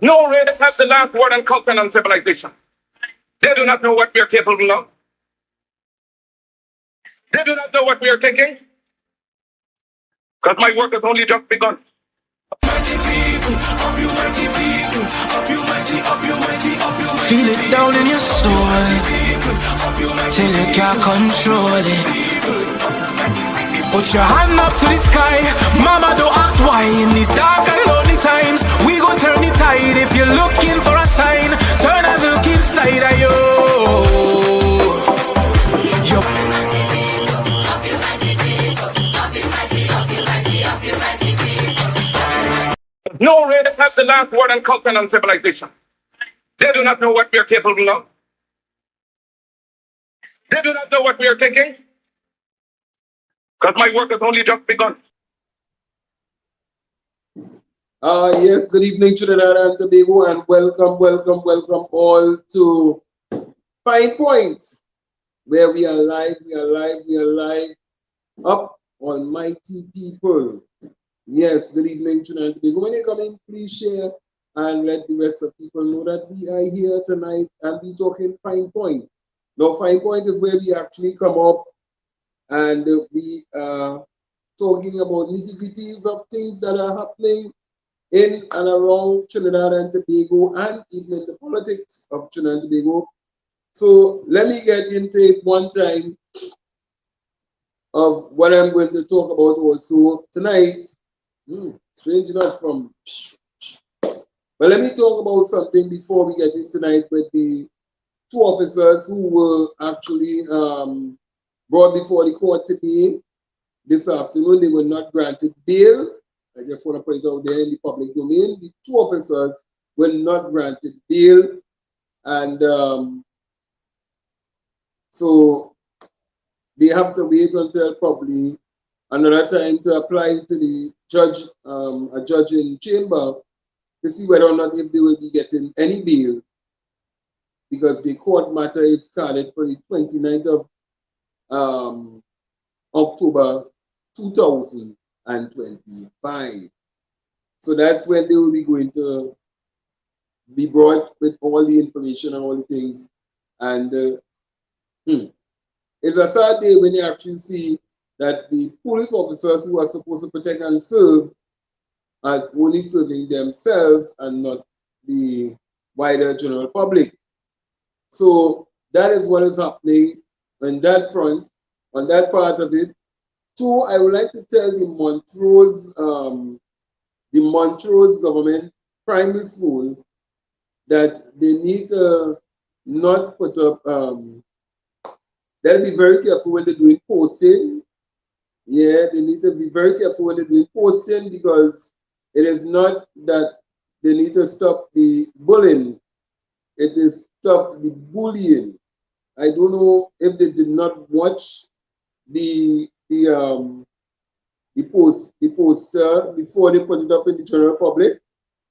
No race has the last word on culture and civilization. They do not know what we are capable of. They do not know what we are thinking. Because my work has only just begun. Feel it down in your soul till you can't control it. Put your hand up to the sky. Mama, don't ask why. In these dark and lonely times, we gon' turn the tide. If you're looking for a sign, turn and look inside of you. No race has the last word on culture and civilization. They do not know what we are capable of. They do not know what we are thinking. Because my work has only just begun. Yes, good evening, Trinidad and Tobago, and welcome all to Pointt, where we are live, up almighty people. Yes, good evening, Trinidad and Tobago. When you come in, please share and let the rest of people know that we are here tonight and we talking Pointt. Now, Pointt is where we actually come up and we are talking about nitty-gritties of things that are happening in and around Trinidad and Tobago and even in the politics of Trinidad and Tobago. So let me get into it one time of what I'm going to talk about also tonight. Strange enough but let me talk about something before we get in tonight with the two officers who were actually brought before the court today. This afternoon, they were not granted bail. I just want to put it out there in the public domain. The two officers were not granted bail. And so they have to wait until probably another time to apply to the judge, a judge in chamber, to see whether or not if they will be getting any bail, because the court matter is scheduled for the 29th of October 2025. So that's when they will be going to be brought with all the information and all the things. And it's a sad day when you actually see that the police officers who are supposed to protect and serve are only serving themselves and not the wider general public. So that is what is happening on that front, on that part of it. Two, I would like to tell the Montrose government primary school that they need to not put up, they'll be very careful when they're doing posting. Yeah, they need to be very careful when they're doing posting, because it is not that they need to stop the bullying, it is stop the bullying. I don't know if they did not watch the poster before they put it up in the general public,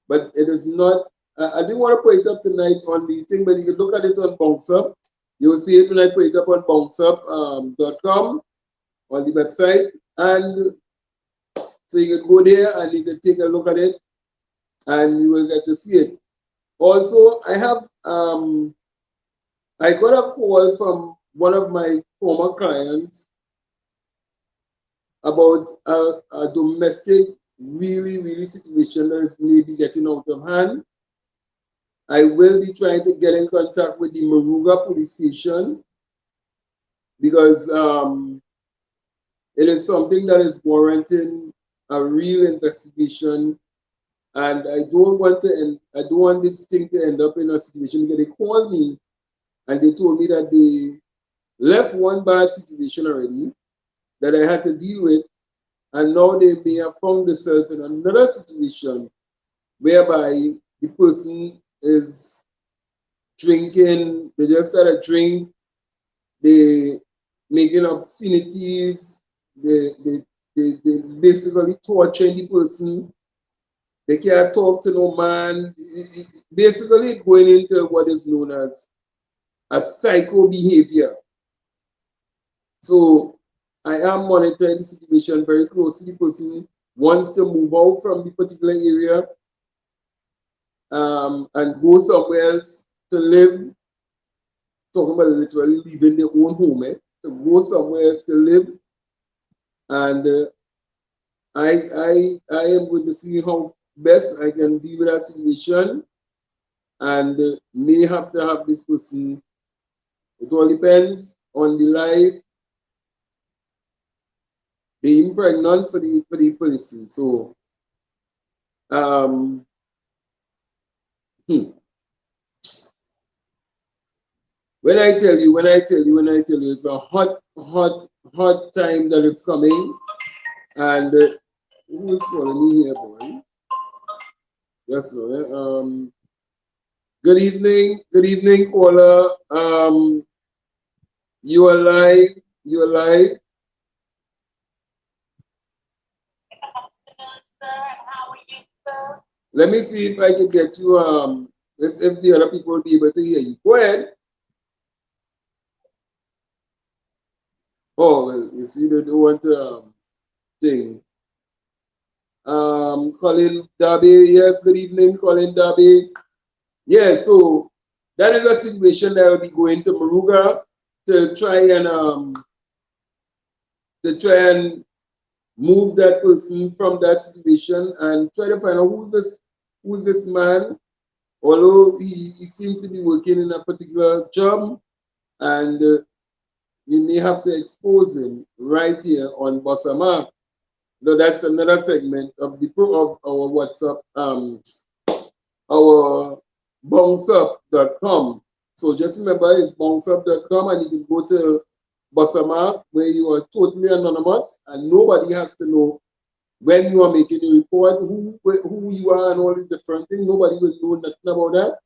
but it is not. I didn't want to put it up tonight on the thing, but you can look at it on Bounce Up. You will see it when I put it up on bounceup.com on the website, and so you can go there and you can take a look at it, and you will get to see it. Also, I got a call from one of my former clients about a domestic, really situation that is maybe getting out of hand. I will be trying to get in contact with the Moruga police station, because it is something that is warranting a real investigation, and I don't want this thing to end up in a situation because they called me and they told me that they left one bad situation already that I had to deal with, and now they may have found themselves in another situation whereby the person is drinking, they just had a drink, they making obscenities, they basically torturing the person, they can't talk to no man, basically going into what is known as a psycho behavior. So I am monitoring the situation very closely. The person wants to move out from the particular area, and go somewhere else to live. Talking about literally leaving their own home, to go somewhere else to live. And I am going to see how best I can deal with that situation, and may have to have this person. It all depends on the life being pregnant for the person. So when I tell you, it's a hot time that is coming. And who is calling me here, boy? Yes, sir. Good evening, caller. You are live. Let me see if I can get you. If the other people will be able to hear you. Go ahead. Oh, well, you see, they don't want to thing. Colin Darby. Yes, good evening, Colin Darby. Yeah, so that is a situation that will be going to Maruga to try and move that person from that situation and try to find out who's this man. Although he seems to be working in a particular job, and you may have to expose him right here on Bossama. Though that's another segment of of our WhatsApp, our bounceup.com. So just remember it's bounceup.com, and you can go to Bossama where you are totally anonymous and nobody has to know when you are making a report, who you are and all these different things. Nobody will know nothing about that.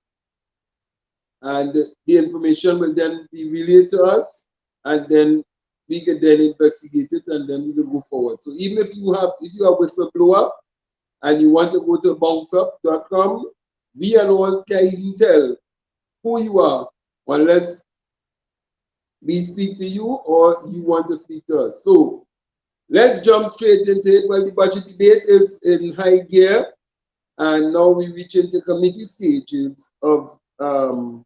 And the information will then be relayed to us, and then we can then investigate it, and then we can go forward. So even if you are whistleblower and you want to go to bounceup.com, we and all can tell who you are unless we speak to you or you want to speak to us. So let's jump straight into it. Well, the budget debate is in high gear, and now we reach into committee stages of the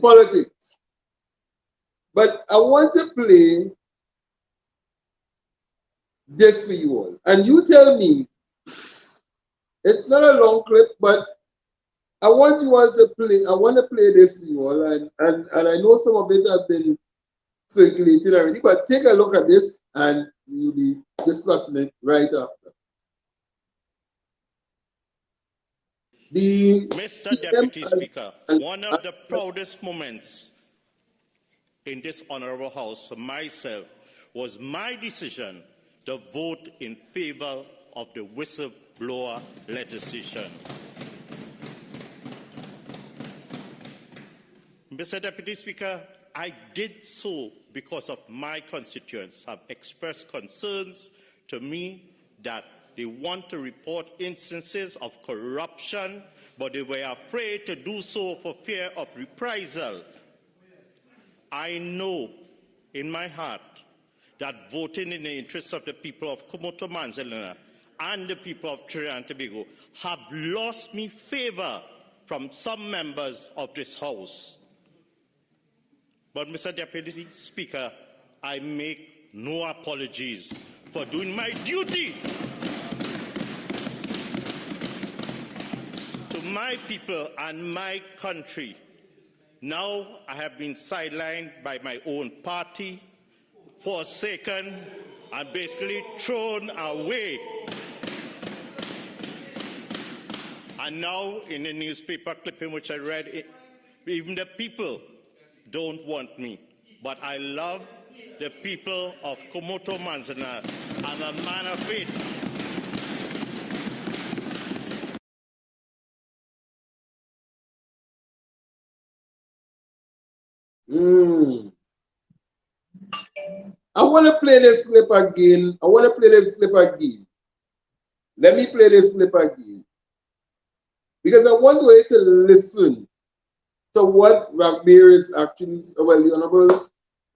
politics. But I want to play this for you all. And you tell me, it's not a long clip, but I want you all to play. I want to play this for you all. And I know some of it has been circulated already, but take a look at this and we'll be discussing it right after. Mr. Deputy Speaker, one of the proudest moments in this honorable house for myself was my decision to vote in favor of the whistleblower legislation. Mr. Deputy Speaker, I did so because of my constituents have expressed concerns to me that they want to report instances of corruption, but they were afraid to do so for fear of reprisal. I know in my heart that voting in the interests of the people of Komoto Manzalina and the people of Trinidad and Tobago have lost me favor from some members of this House. But, Mr. Deputy Speaker, I make no apologies for doing my duty to my people and my country. Now I have been sidelined by my own party, forsaken, and basically thrown away. And now in the newspaper clipping which I read, even the people don't want me. But I love the people of Komoto Manzana. I'm a man of faith. I want to play this clip again. Let me play this clip again. Because I want you to listen to what Ragbir is actually, well, the Honorable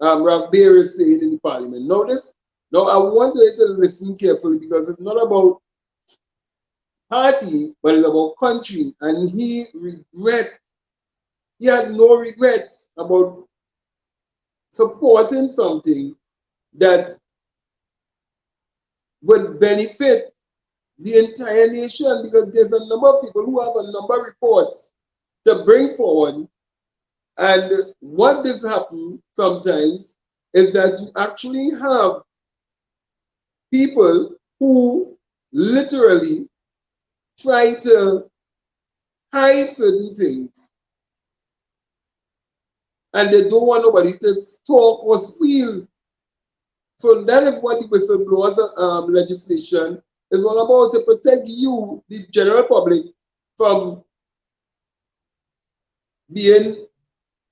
Ragbir is saying in the Parliament. Notice? Now, I want you to listen carefully because it's not about party, but it's about country. And he had no regrets about supporting something that would benefit the entire nation, because there's a number of people who have a number of reports to bring forward. And what does happen sometimes is that you actually have people who literally try to hide certain things, and they don't want nobody to talk or squeal. So that is what the whistleblowers legislation is all about, to protect you, the general public, from being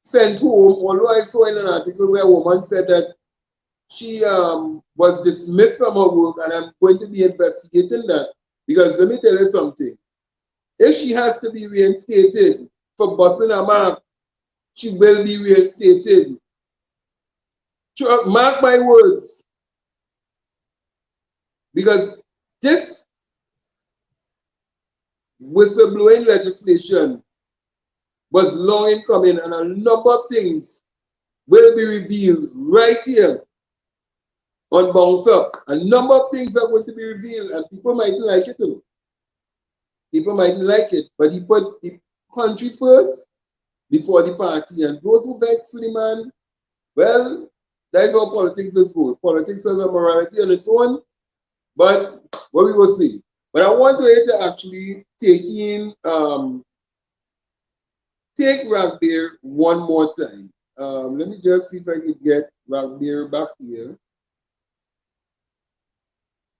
sent home. Although I saw in an article where a woman said that she was dismissed from her work, and I'm going to be investigating that, because let me tell you something. If she has to be reinstated for busting her mark, she will be reinstated. Mark my words. Because this whistleblowing legislation was long in coming, and a number of things will be revealed right here on Bounce Up. A number of things are going to be revealed, and people mightn't like it too. People mightn't like it, but he put the country first before the party. And those who vex to the man, well, that's how politics is good. Politics has a morality on its own, but what we will see. But I want to actually take Ragbear one more time. Let me just see if I can get Ragbear back here.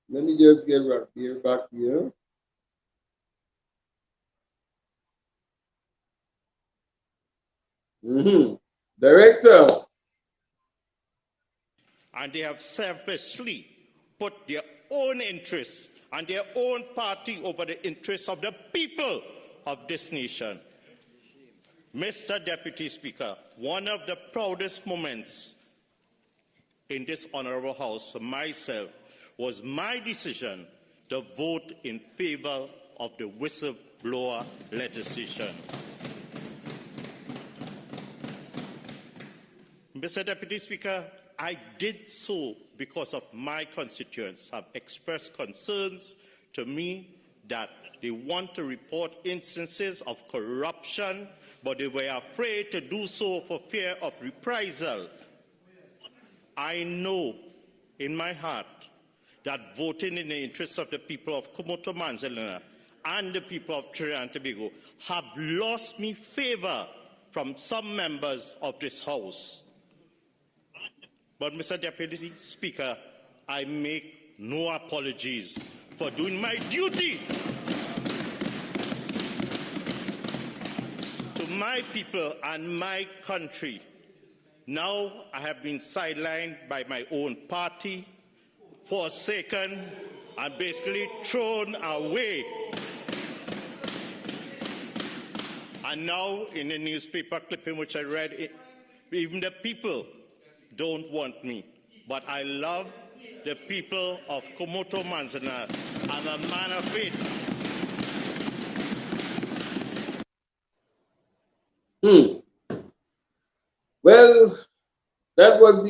Let me just get Ragbear back here. Director. And they have selfishly put their own interests and their own party over the interests of the people of this nation. Mr. Deputy Speaker, one of the proudest moments in this honorable house for myself was my decision to vote in favor of the whistleblower legislation. Mr. Deputy Speaker, I did so because of my constituents have expressed concerns to me that they want to report instances of corruption, but they were afraid to do so for fear of reprisal. I know in my heart that voting in the interests of the people of Komoto Manzalina and the people of Trinidad and Tobago have lost me favor from some members of this House. But, Mr. Deputy Speaker, I make no apologies for doing my duty to my people and my country. Now I have been sidelined by my own party, forsaken, and basically thrown away. And now, in the newspaper clipping which I read, even the people don't want me. But I love the people of Komoto Manzana. I'm a man of faith. Well, that was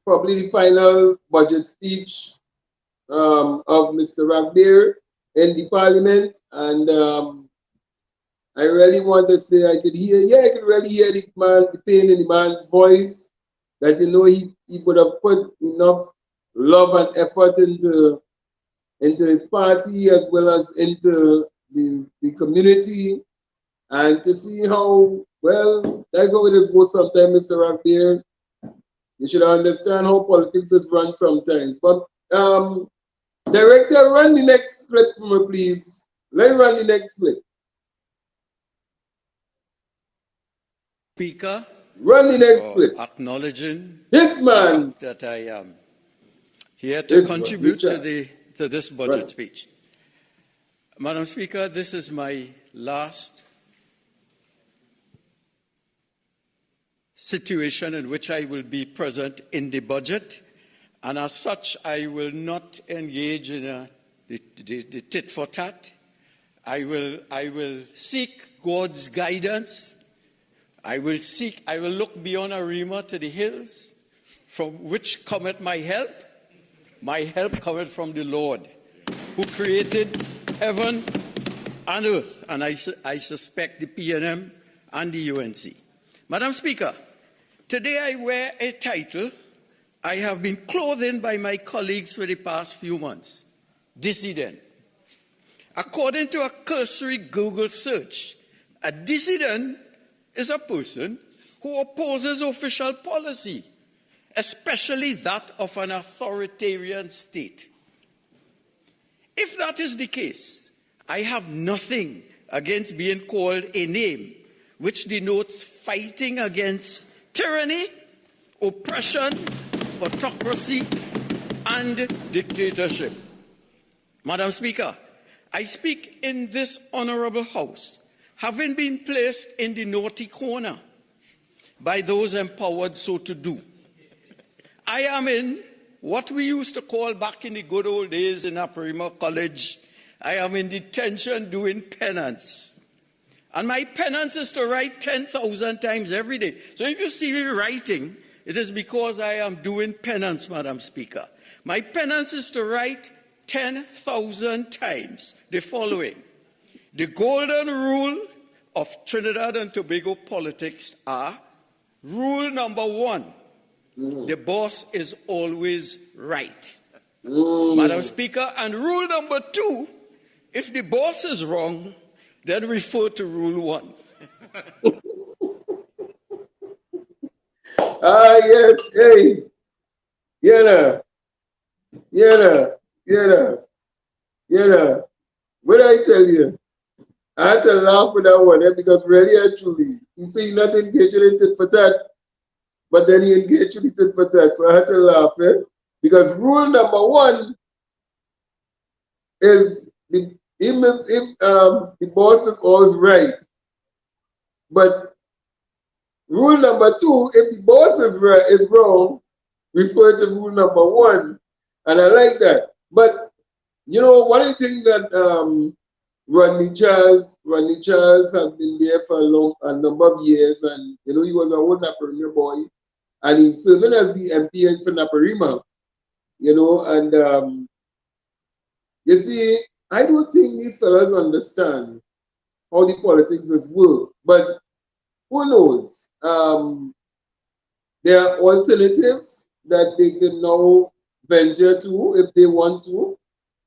probably the final budget speech of Mr. Ragbear in the parliament, and I really want to say I could really hear the pain in the man's voice, that he would have put enough love and effort into his party as well as into the community, and to see how, well, that's how it is goes sometimes, Mr. Ragbear. You should understand how politics is run sometimes. But Director, run the next clip for me, please. Let me run the next clip. Speaker, run the next clip. Acknowledging this man that I am here to contribute to this budget speech. Madam Speaker, this is my last situation in which I will be present in the budget, and as such I will not engage in the tit for tat. I will seek God's guidance. I will look beyond Arima to the hills, from which cometh my help. My help cometh from the Lord, who created heaven and earth, and I suspect the PNM and the UNC. Madam Speaker, today I wear a title I have been clothed in by my colleagues for the past few months: dissident. According to a cursory Google search, a dissident is a person who opposes official policy, especially that of an authoritarian state. If that is the case, I have nothing against being called a name which denotes fighting against tyranny, oppression, autocracy, and dictatorship. Madam Speaker, I speak in this honorable House, having been placed in the naughty corner by those empowered so to do. I am in what we used to call back in the good old days in Aparima College, I am in detention doing penance. And my penance is to write 10,000 times every day. So if you see me writing, it is because I am doing penance, Madam Speaker. My penance is to write 10,000 times the following: the golden rule of Trinidad and Tobago politics are: rule number 1, the boss is always right. Madam Speaker, and rule number 2, if the boss is wrong, then refer to rule 1. Yes, hey, what I tell you? I had to laugh with that one, because really and truly, you say you're not engaged in tit for tat, but then he engaged in tit for tat, so I had to laugh, because rule number 1 is if the boss is always right, but rule number 2, if the boss is wrong, refer to rule number 1, and I like that. But you know, one of the things that Rodney Charles has been there for a number of years, and you know, he was a old Naparima boy, and he's serving as the MP for Naparima, you know, and you see, I don't think these fellas understand how the politics is work, but who knows? There are alternatives that they can now venture to if they want to.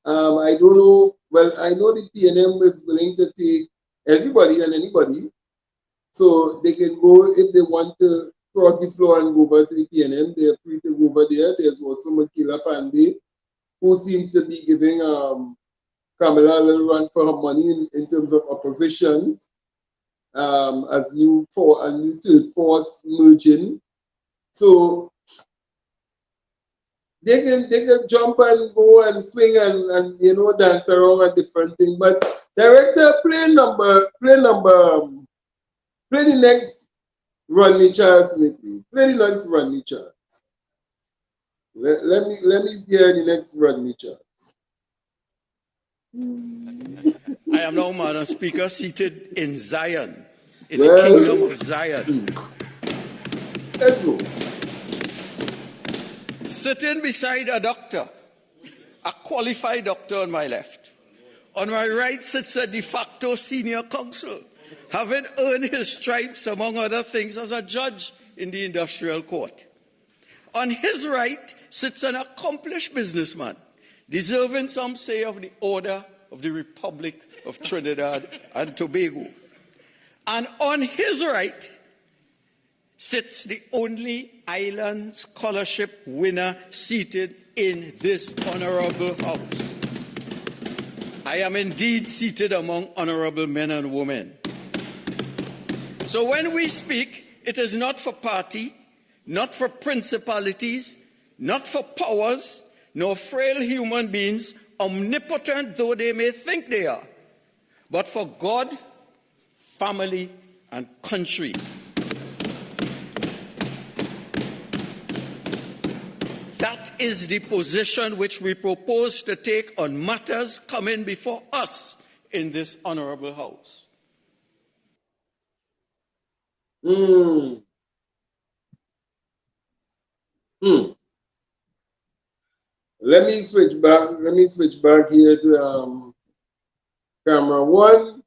I don't know. Well, I know the PNM is willing to take everybody and anybody, so they can go if they want to cross the floor and go over to the PNM. They're free to go over there. There's also Makila Pandey, who seems to be giving Kamala a little run for her money in terms of oppositions, as a new third force merging. So they can jump and go and swing and you know, dance around and different things. But director, play the next Rodney Charles, please. Play the next Rodney Charles. Let me hear the next Rodney Charles. I am now, Madam Speaker, seated in Zion, in the kingdom of Zion. Let's go. Sitting beside a doctor, a qualified doctor on my left. On my right sits a de facto senior counsel, having earned his stripes, among other things, as a judge in the industrial court. On his right sits an accomplished businessman, deserving, some say, of the Order of the Republic of Trinidad and Tobago. And on his right sits the only Island Scholarship winner seated in this honorable House. I am indeed seated among honorable men and women. So when we speak, it is not for party, not for principalities, not for powers, nor frail human beings, omnipotent though they may think they are, but for God, family, and country. That is the position which we propose to take on matters coming before us in this honorable house. Let me switch back. Let me switch back here to camera one.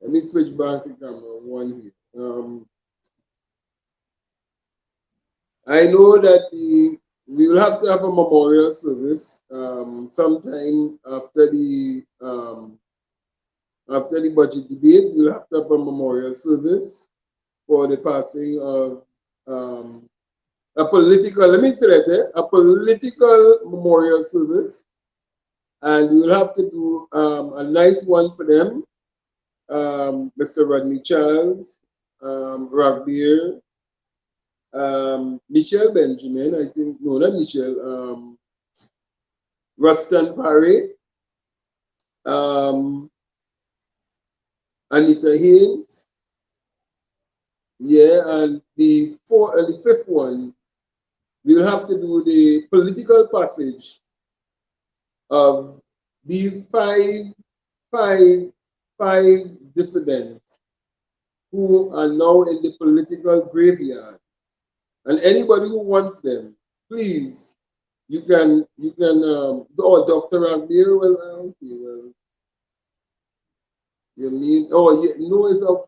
Let me switch back to camera one here. I know that we will have to have a memorial service sometime after the budget debate. We'll have to have a memorial service for the passing of a political, let me say that, a political memorial service. And we'll have to do a nice one for them. Mr. Rodney Charles, Ragbeer, Michelle Benjamin, I think, no, not Michelle, Ruston Parry, Anita Haynes, yeah, and the fifth one, we'll have to do the political passage of these five dissidents who are now in the political graveyard. And anybody who wants them, please, you can, oh, Dr. Ragbeer, well, okay, well, you mean, oh, yeah,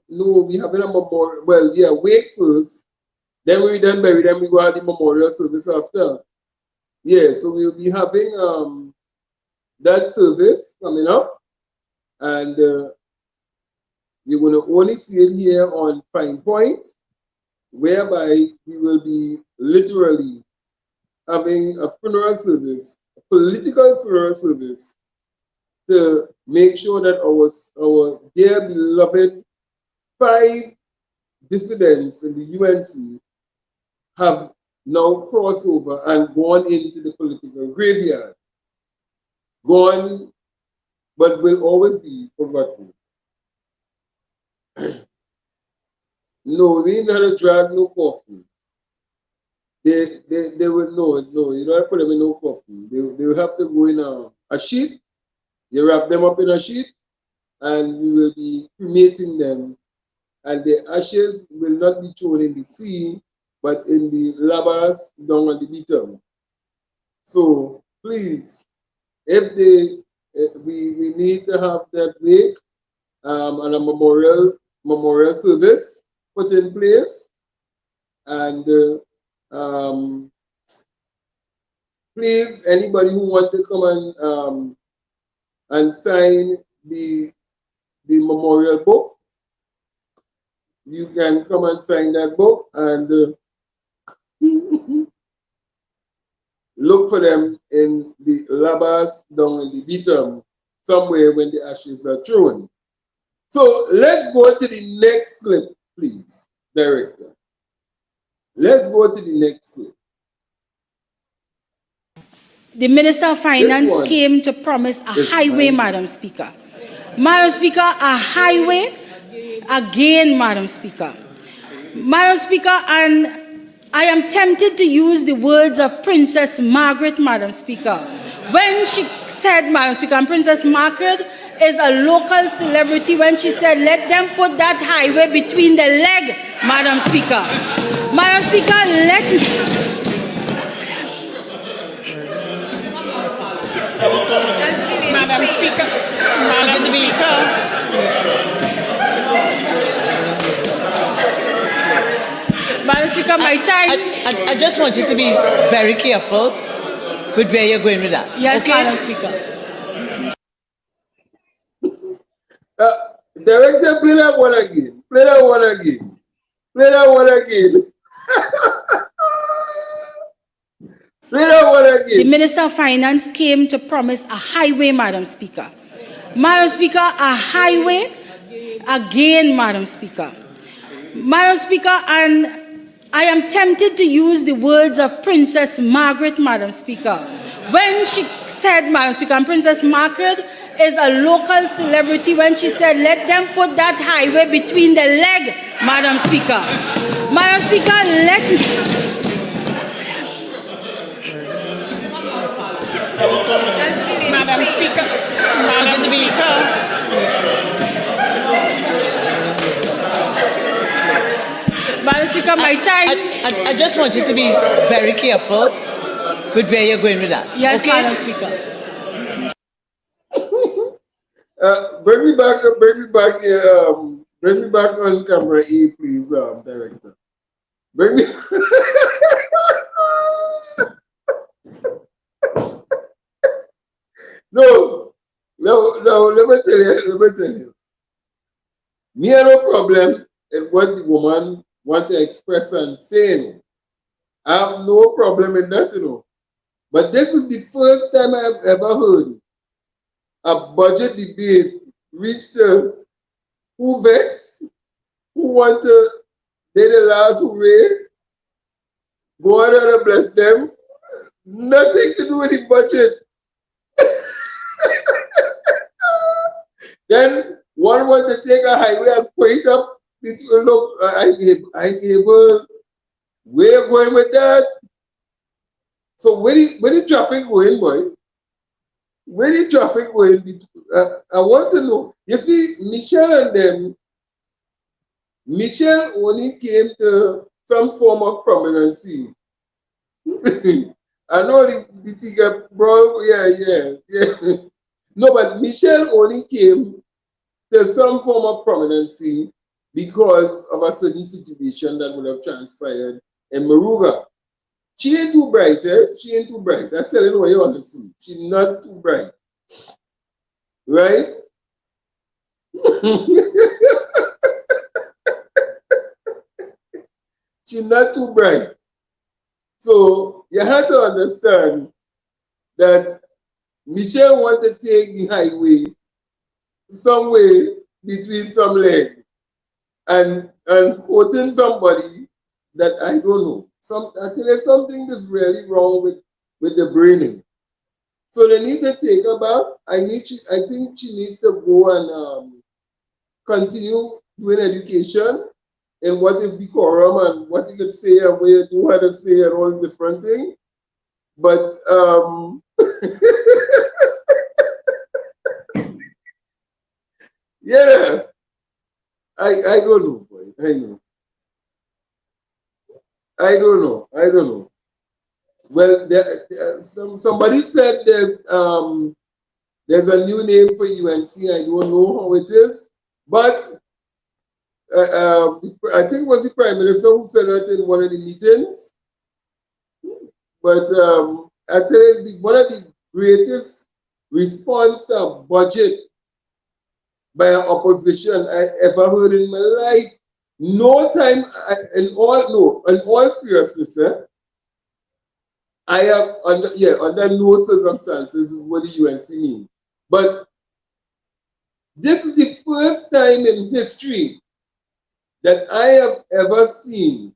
no, we have a memorial, well, yeah, wait first, then we then bury them, we go have the memorial service after. Yeah, so we'll be having that service coming up, and you're going to only see it here on Pointt, whereby we will be literally having a funeral service, a political funeral service, to make sure that our dear beloved 5 dissidents in the UNC have now crossed over and gone into the political graveyard. Gone, but will always be forgotten. No, we ain't had to drag no coffin. They will, no, you don't put them in no coffin. They will have to go in a sheet. You wrap them up in a sheet, and we will be cremating them. And the ashes will not be thrown in the sea, but in the lavas down on the bottom. So please, if we need to have that wake and a memorial service put in place, and please, anybody who wants to come and sign the memorial book, you can come and sign that book, and look for them in the lavas down in the bottom, somewhere when the ashes are thrown. So let's go to the next clip, please, Director. Let's go to the next clip. The Minister of Finance came to promise a highway, Madam Speaker. Madam Speaker, a highway again, Madam Speaker. Madam Speaker, and I am tempted to use the words of Princess Margaret, Madam Speaker, when she said, Madam Speaker, and Princess Margaret is a local celebrity, when she said, let them put that highway between the leg, Madam Speaker. Madam Speaker, let me... Madam Speaker, Madam Speaker. Madam Speaker, my time. I just want you to be very careful with where you're going with that. Yes, okay? Madam Speaker. Director, play that one again. Play that one again. Play that one again. Play that one again. The Minister of Finance came to promise a highway, Madam Speaker. Madam Speaker, a highway again, Madam Speaker. Madam Speaker, and I am tempted to use the words of Princess Margaret, Madam Speaker, when she said, Madam Speaker, and Princess Margaret is a local celebrity, when she said, let them put that highway between the leg, Madam Speaker. Madam Speaker, let me... Madam Speaker, Madam Speaker. Speaker, my time. I just want you to be very careful with where you're going with that. Yes, okay? Madam Speaker. Bring me back on camera A, please, Director. Bring me. No, let me tell you. Me have no problem in what the woman want to express and say. I have no problem in that, But this is the first time I've ever heard a budget debate reach to who vex, who want to they the last hooray, go ahead and bless them. Nothing to do with the budget. Then one want to take a highway and point up. Look, I able. Where you going with that? So where the traffic going, boy? Where the traffic going? I want to know. You see, Michelle only came to some form of prominency. I know the ticket, bro. Yeah. No, but Michelle only came to some form of prominency because of a certain situation that would have transpired in Moruga. She ain't too bright, She ain't too bright. I'm telling you what you want to see. She's not too bright. Right? She's not too bright. So you have to understand that Michelle wanted to take the highway somewhere between some legs and quoting somebody that I don't know. I tell you something is really wrong with the braining. So they need to take her back. I think she needs to go and continue doing education and what is decorum and what you could say and where you do how to say and all different things. But yeah, I don't know, boy. I don't know. Well, somebody said that there's a new name for UNC. I don't know how it is, but I think it was the Prime Minister who said that in one of the meetings. But I tell you, one of the greatest response to a budget by an opposition I ever heard in my life. No time, in all seriousness, I have, under no circumstances is what the UNC means. But this is the first time in history that I have ever seen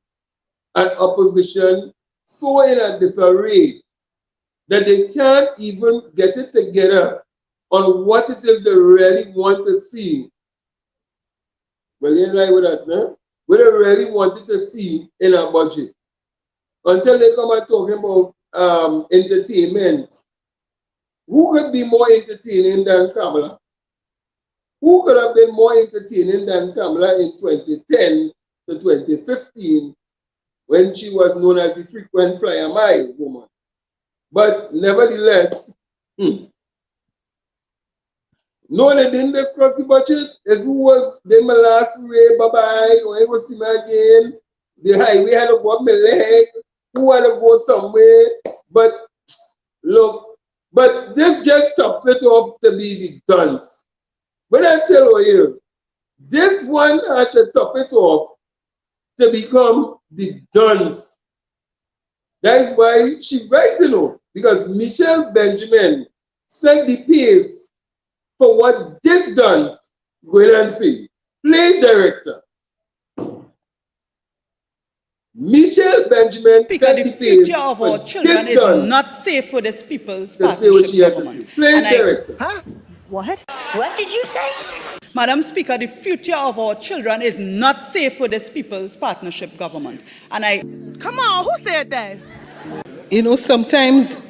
an opposition so in a disarray that they can't even get it together on what it is they really want to see. Well, you like with that, no? What they really wanted to see in a budget. Until they come and talking about entertainment. Who could be more entertaining than Kamala? Who could have been more entertaining than Kamala in 2010 to 2015 when she was known as the frequent flyer mile woman? But nevertheless, no, they didn't discuss the budget. As who was then my last way, bye-bye, or it was him again. The highway had to go up my leg. Who had to go somewhere? But look, but this just tops it off to be the dance. But I tell you, this one had to top it off to become the dance. That's why she's right, because Michelle Benjamin set the pace for what this dance going and see. Play director. Michelle Benjamin Because set the the pace future of for our children this is dance. not safe for this people's To say what she partnership had to government. say. Play And director. Huh? What? What did you say? Madam Speaker, the future of our children is not safe for this people's partnership government. And I... Come on, who said that? Sometimes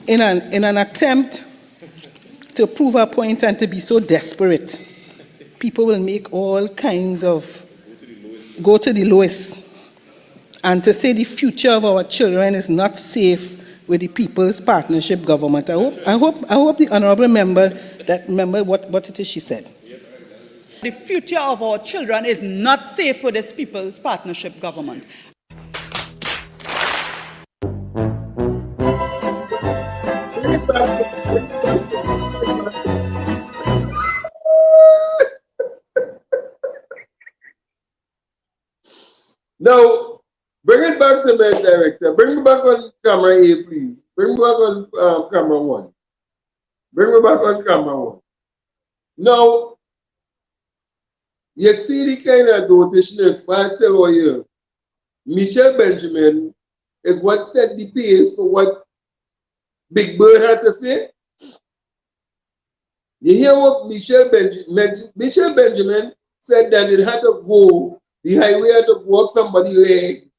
in an attempt to prove a point and to be so desperate, people will make all kinds of go to the lowest. and to say the future of our children is not safe with the People's Partnership Government. I hope the honourable member that remember what it is she said. The future of our children is not safe for this People's Partnership Government. Now, bring it back to me, Director. Bring me back on camera A, please. Bring me back on camera 1. Bring me back on camera 1. Now, you see the kind of notationist, I tell you, Michelle Benjamin is what set the pace for what Big Bird had to say. You hear what Michelle Benjamin said that it had to go, the highway had to go up somebody's leg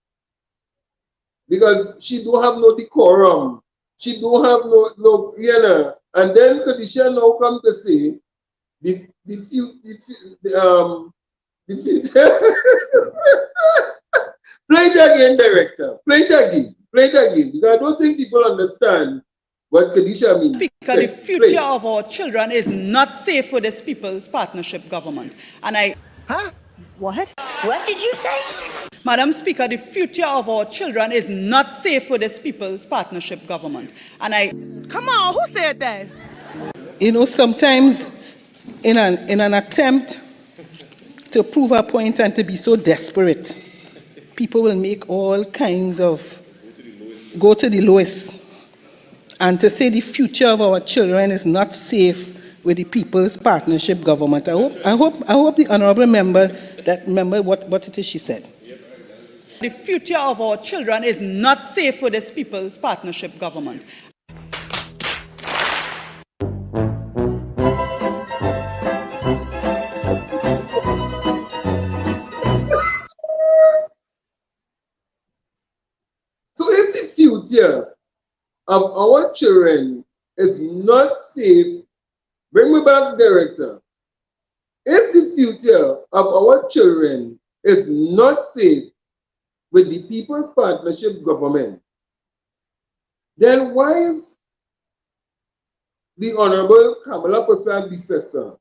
because she don't have no decorum. She don't have no you know. And then Kadisha now come to say the future. Play it again, Director. Play it again. Play it again. Because I don't think people understand what Kadisha means. Speaker, the future of our children is not safe for this People's Partnership Government. And I... Huh? What? What did you say? Madam Speaker, the future of our children is not safe for this People's Partnership Government. And I... Come on, who said that? You know, sometimes in an attempt to prove a point and to be so desperate, people will make all kinds of go to the lowest. And to say the future of our children is not safe with the People's Partnership Government. I hope the honourable member that remember what it is she said. The future of our children is not safe for this People's Partnership Government. So if the future of our children is not safe, bring me back, Director. If the future of our children is not safe with the People's Partnership Government, then why is the Honorable Kamala Prasad-Bissessar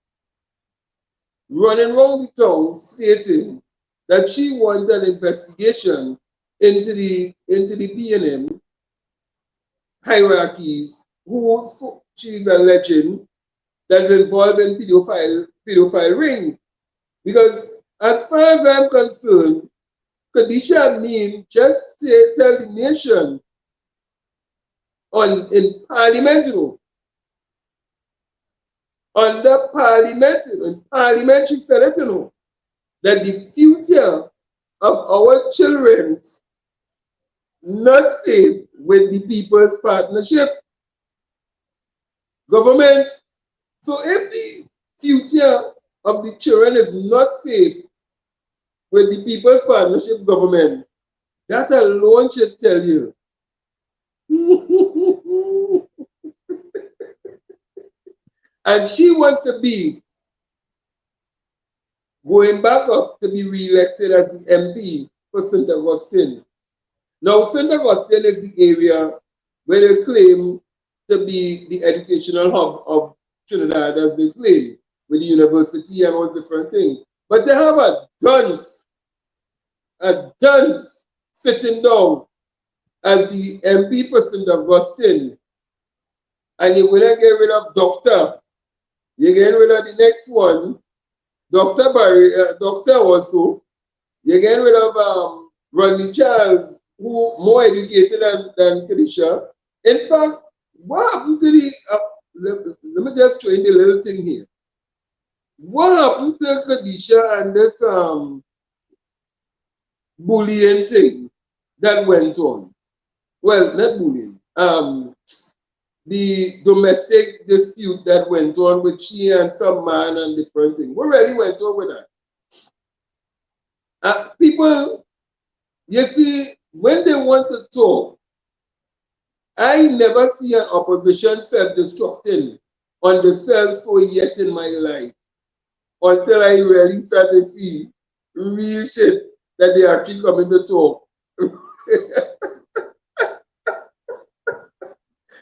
running around the town stating that she wants an investigation into the P&M hierarchies, who she's alleging that's involved in pedophile ring? Because as far as I'm concerned, Kadisha mean just tell the nation in Parliament, you know, under Parliament, in parliamentary senate, you know, that the future of our children not safe with the People's Partnership Government. So if the future of the children is not safe with the People's Partnership Government, that alone should tell you. And she wants to be going back up to be re-elected as the MP for St. Augustine. Now, St. Augustine is the area where they claim to be the educational hub of Trinidad, as they claim, with the university and all different things. But they have a dunce sitting down as the MP for St. Augustine. And you're going to get rid of Doctor. You're getting rid of the next one, Dr. Barry, Doctor also. You're getting rid of Rodney Charles, who more educated than Kadisha. In fact, what happened to the, let me just show you the little thing here. What happened to Kadisha and this bullying thing that went on? Well, not bullying. The domestic dispute that went on with she and some man and different things. What really went on with that? People, you see, when they want to talk, I never see an opposition self-destructing on the self so yet in my life until I really start to see real shit that they actually coming to talk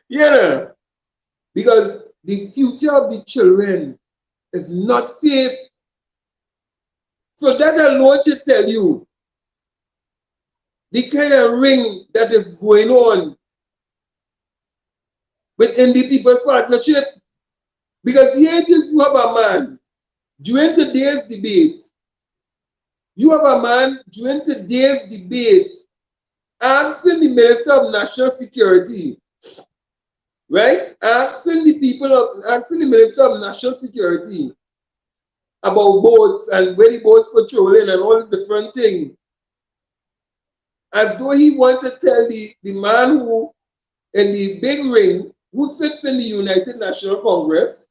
You know, because the future of the children is not safe. So that alone should tell you the kind of ring that is going on within the People's Partnership. Because here it is, you have a man during today's debate. You have a man during today's debate asking the Minister of National Security, right? Asking the Minister of National Security about boats and where the boats patrolling and all the different things. As though he wants to tell the man who in the big ring who sits in the United National Congress,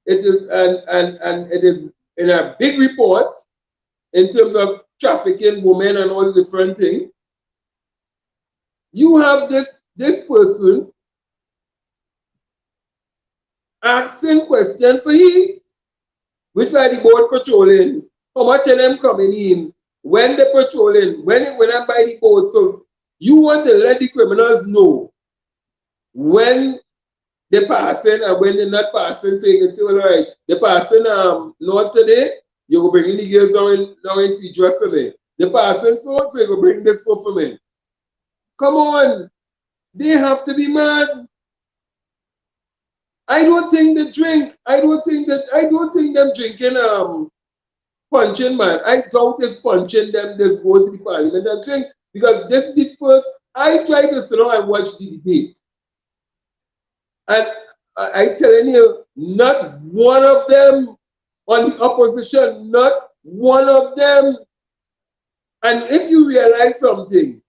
it is and it is in a big report in terms of trafficking women and all the different things. You have this person asking question for he, which are the boat patrolling, how much of them coming in, when they patrolling, when I buy the boat. So you want to let the criminals know when they're passing and when they're not passing, so you can say, well, all right, they're passing north today, you will bring in the girls down in Seadress for me. They're passing so you will bring this so for me. Come on, they have to be mad. I don't think they drink. I don't think them drinking punching, man. I doubt it's punching them this go to the parliament and drink, because this is the first. I tried to sit down and watch the debate. And I telling you, not one of them on the opposition, not one of them. And if you realize something,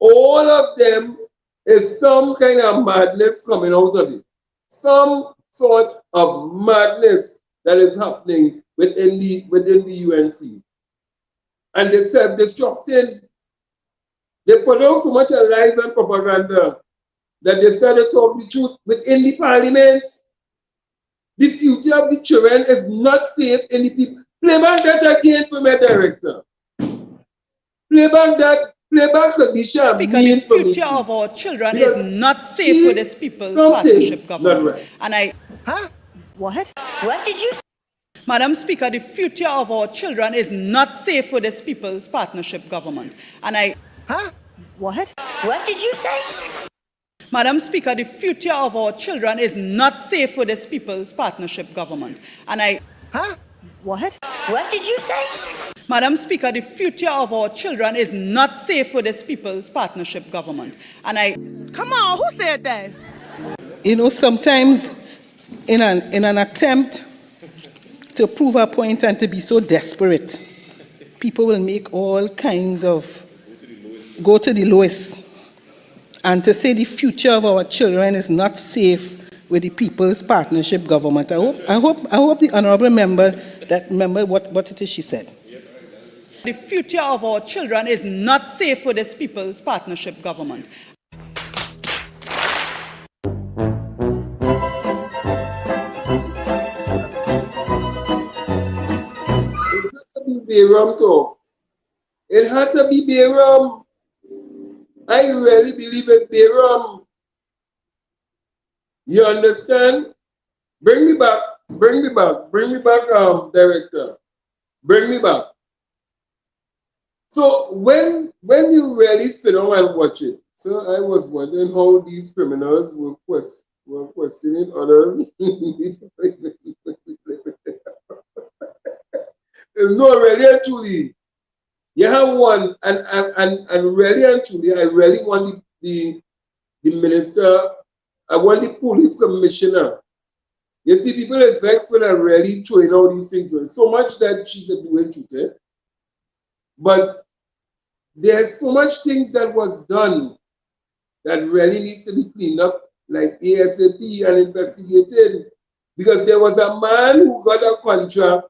all of them is some kind of madness coming out of it. Some sort of madness that is happening within the UNC. And they self-destructing. They put out so much lies and propaganda that they started to talk the truth within the parliament. The future of the children is not safe in the people. Play back that again for my director. Play back Khadisha. Because the future of our children is not safe for this People's Partnership government. Right. And I... Huh? What? What did you say? Madam Speaker, the future of our children is not safe for this People's Partnership government. And I... Huh? What? What did you say? Madam Speaker, the future of our children is not safe for this People's Partnership government. And I... Huh? What? What did you say? Madam Speaker, the future of our children is not safe for this People's Partnership government. And I... Come on, who said that? You know, sometimes in an attempt to prove a point and to be so desperate, people will make all kinds of go to the lowest. And to say the future of our children is not safe with the People's Partnership government. I hope the honourable member that remember what it is she said. The future of our children is not safe for this People's Partnership government. It had to be Bayram. I really believe it's Bayram. You understand? Bring me back, director. Bring me back. So when you really sit down and watch it, so I was wondering how these criminals were questioning others. No, really and truly, you have one, and really and truly, I really want the minister, I want the police commissioner. You see, people is vexed when I'm really throwing all these things. So much that she's doing truth. But there's so much things that was done that really needs to be cleaned up, like ASAP and investigated. Because there was a man who got a contract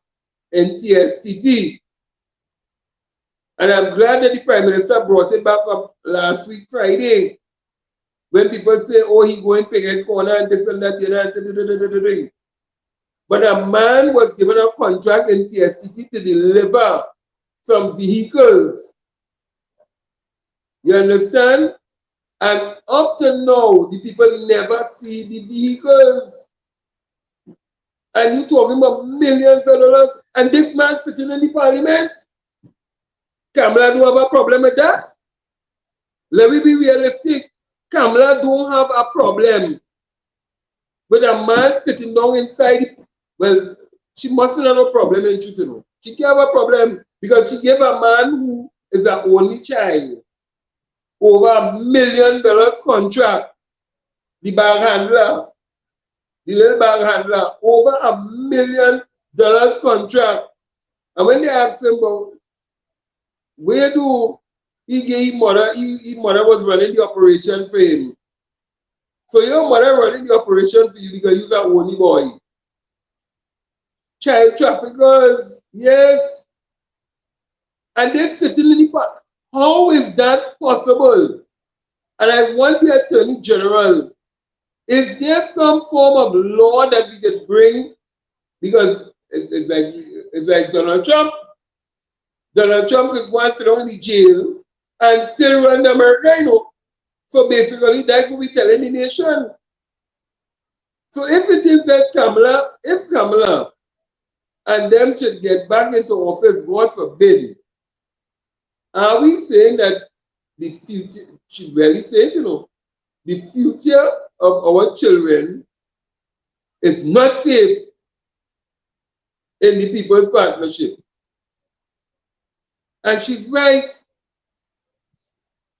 in TSTT. And I'm glad that the Prime Minister brought it back up last week, Friday. When people say, oh, he going Picket Corner and this and that, but a man was given a contract in TSTT to deliver some vehicles You understand? And up to now, the people never see the vehicles. And you talking about millions of dollars, and this man sitting in the parliament? Kamala don't have a problem with that. Let me be realistic. Kamala don't have a problem with a man sitting down inside. Well, she mustn't have a problem in truth, you know. She can have a problem because she gave a man who is her only child over $1 million contract. The bag handler, the little bag handler, over $1 million contract. And when they asked him about where do his mother was running the operation for him. So your mother running the operation for you because you're a only boy. Child traffickers, yes. And they're sitting in the park. How is that possible? And I want the Attorney General, is there some form of law that we could bring? Because it's like Donald Trump. Donald Trump could go and sit down in the jail and still run America, you know. So basically, that could be telling the nation. So if it is that Kamala and them should get back into office, God forbid, are we saying that the future, should really say it, you know, the future of our children is not safe in the People's Partnership? And she's right.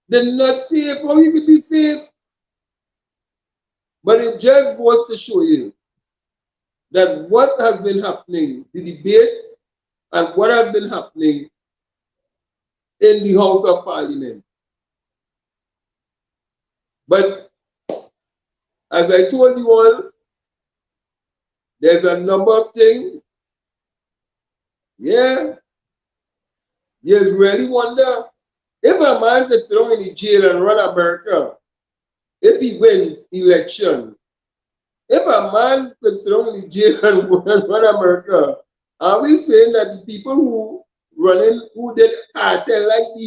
They're not safe. How you can be safe? But it just goes to show you that what has been happening, the debate and what has been happening in the House of Parliament. But as I told you all, there's a number of things. Yeah. You really wonder if a man gets thrown in the jail and run America, if he wins election, if a man gets thrown in the jail and run America, are we saying that the people who did cartel-like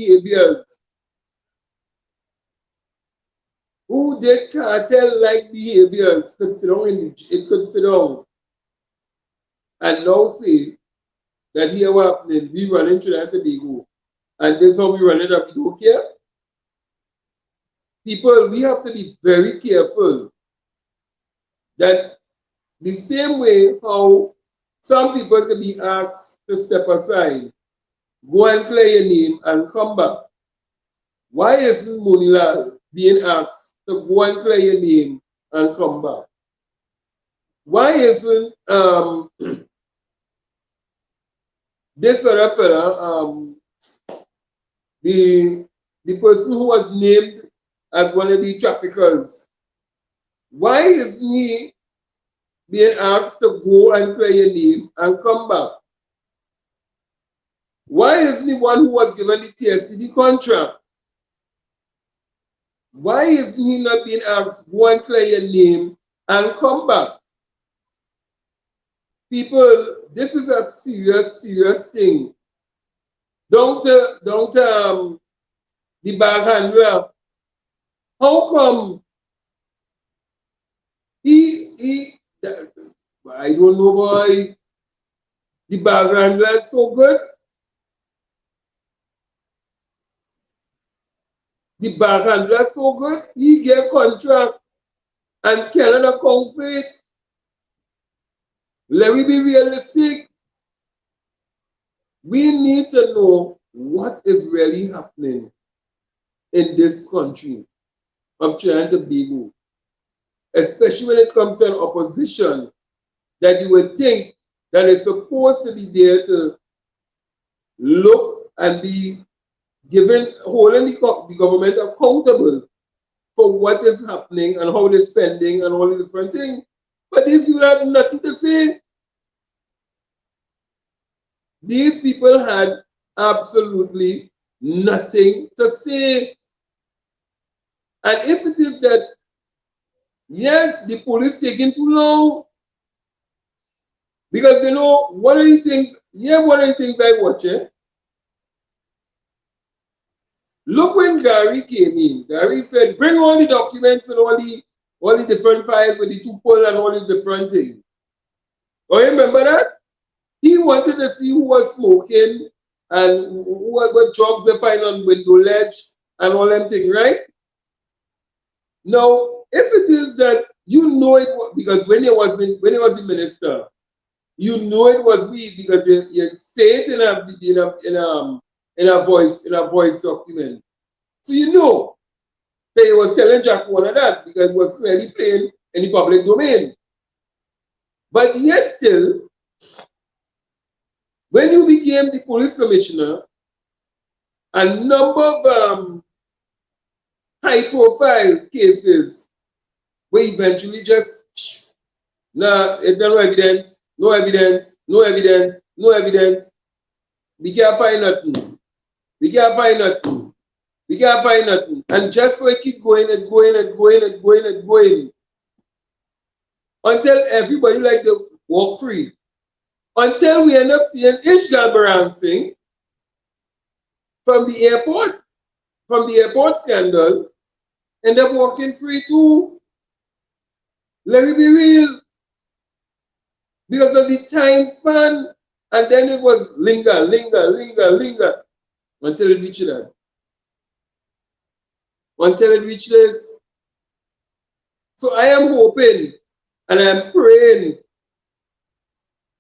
behaviors, could sit down and now say that here what happening, we running Trinidad and Tobago, and this is how we run it up, we don't care? People, we have to be very careful that the same way how some people can be asked to step aside, go and clear your name and come back. Why isn't Monilal being asked to go and clear your name and come back? Why isn't this other fella, the person who was named as one of the traffickers, why isn't he being asked to go and clear your name and come back? Why isn't the one who was given the TSCD contract? Why isn't he not being asked to go and clear your name and come back? People, this is a serious, serious thing. Don't the bag handler, how come I don't know why the bag handler is so good. The bag handler is so good. He gave contract and Canada account for it. Let me be realistic. We need to know what is really happening in this country of Trinidad and Tobago, especially when it comes to an opposition that you would think that is supposed to be there to look and be holding the government accountable for what is happening and how they're spending and all the different things. But these people have nothing to say. These people had absolutely nothing to say. And if it is that, yes, the police taking too long, because you know, one of the things I watch, Look when Gary came in. Gary said, bring all the documents and all the different files with the 2 pull and all the different things. Oh, you remember that? He wanted to see who was smoking and what drugs they find on window ledge and all them things, right? Now, if it is that you know it, because when he was the minister, you know it was weed because you say it in a voice document. So you know that he was telling Jack one of that because it was clearly plain in the public domain. But yet still, when you became the police commissioner, a number of high-profile cases were eventually just, nah, it's no evidence, no evidence, no evidence, no evidence. We can't find nothing. We can't find nothing. We can't find nothing. And just so it keep going and going and going and going and going until everybody like to walk free. Until we end up seeing Ishgal Baran Singh from the airport scandal, end up walking free too. Let me be real. Because of the time span, and then it was linger, until it reached that. Until it reached this. So I am hoping and I am praying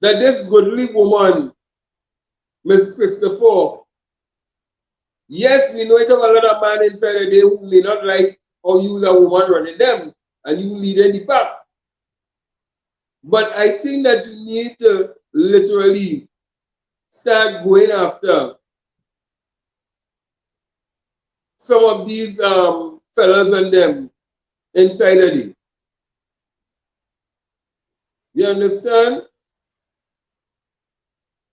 that this goodly woman, Miss Christopher, yes, we know it have a lot of men inside the day who may not like how you as a woman running them and you leading the pack. But I think that you need to literally start going after some of these fellas and them inside of it. You understand?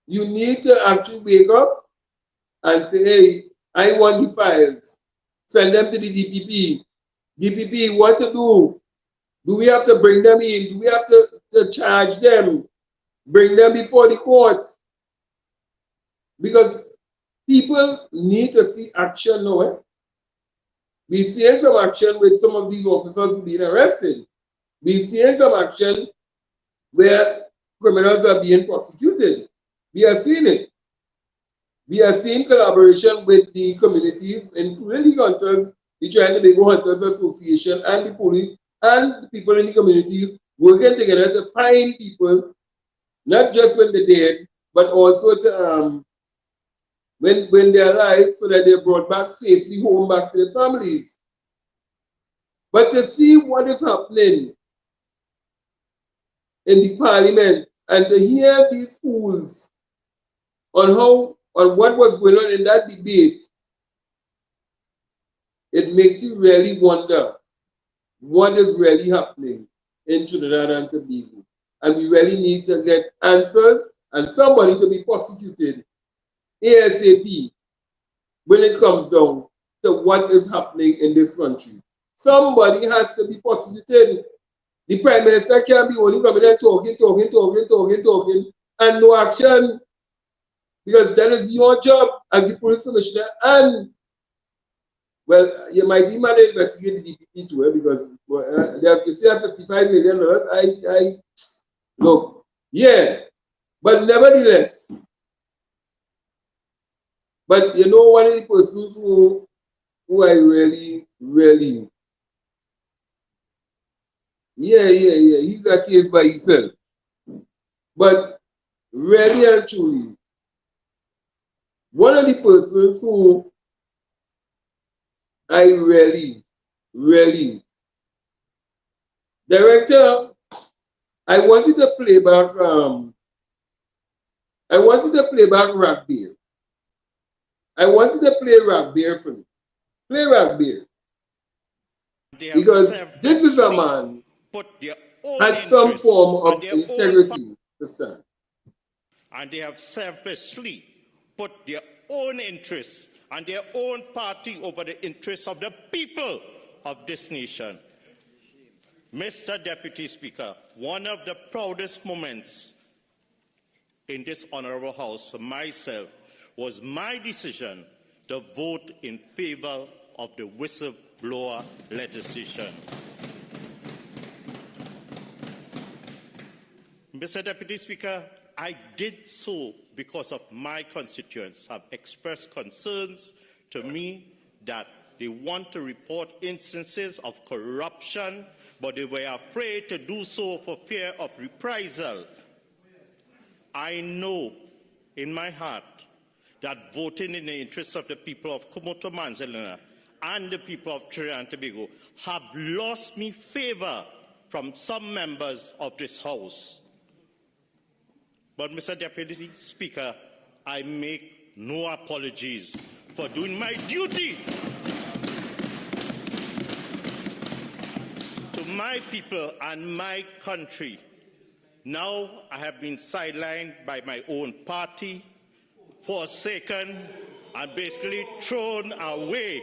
You need to actually wake up and say, hey, I want the files. Send them to the DPP. DPP, what to do? Do we have to bring them in? Do we have to charge them? Bring them before the court? Because people need to see action now. Eh? We're seeing some action with some of these officers being arrested. We're seeing some action where criminals are being prosecuted. We are seeing it. We are seeing collaboration with the communities, including the hunters, the Trying to Tobago Hunters Association and the police and the people in the communities working together to find people, not just when they're dead, but also to when they're alive, so that they're brought back safely home back to their families. But to see what is happening in the parliament and to hear these fools on what was going on in that debate, it makes you really wonder what is really happening in Trinidad and Tobago. And we really need to get answers and somebody to be prosecuted ASAP when it comes down to what is happening in this country. Somebody has to be prosecuted. The Prime Minister can't be only coming there talking, and no action. Because that is your job as the police commissioner. And, well, you might even investigate the DPP too, because they have to say $55 million. Look, yeah. But nevertheless, but you know, one of the persons who I really, he's a case by himself. But really and truly, one of the persons who I really, Director, I wanted to play back Rugby. I wanted to play Rugby for me. Play Rugby. Because this is a man had some form of integrity to stand. And they have selfishly put their own interests and their own party over the interests of the people of this nation. Mr. Deputy Speaker, one of the proudest moments in this honorable house for myself was my decision to vote in favor of the whistleblower legislation. Mr. Deputy Speaker, I did so because of my constituents have expressed concerns to me that they want to report instances of corruption, but they were afraid to do so for fear of reprisal. I know in my heart that voting in the interests of the people of Komoto Manzanar and the people of Trinidad and Tobago have lost me favor from some members of this House. But, Mr. Deputy Speaker, I make no apologies for doing my duty to my people and my country. Now I have been sidelined by my own party, forsaken, and basically thrown away.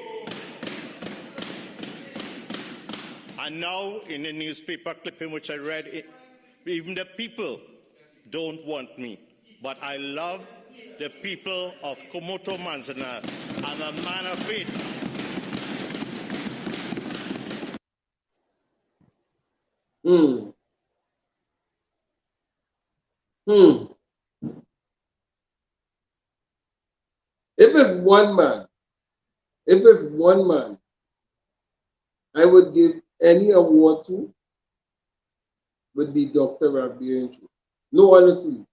And now, in the newspaper clipping which I read, even the people don't want me. But I love the people of Komoto Manzanar. I'm a man of faith. If it's one man, I would give any award to, would be Dr. Rabir. No one will see.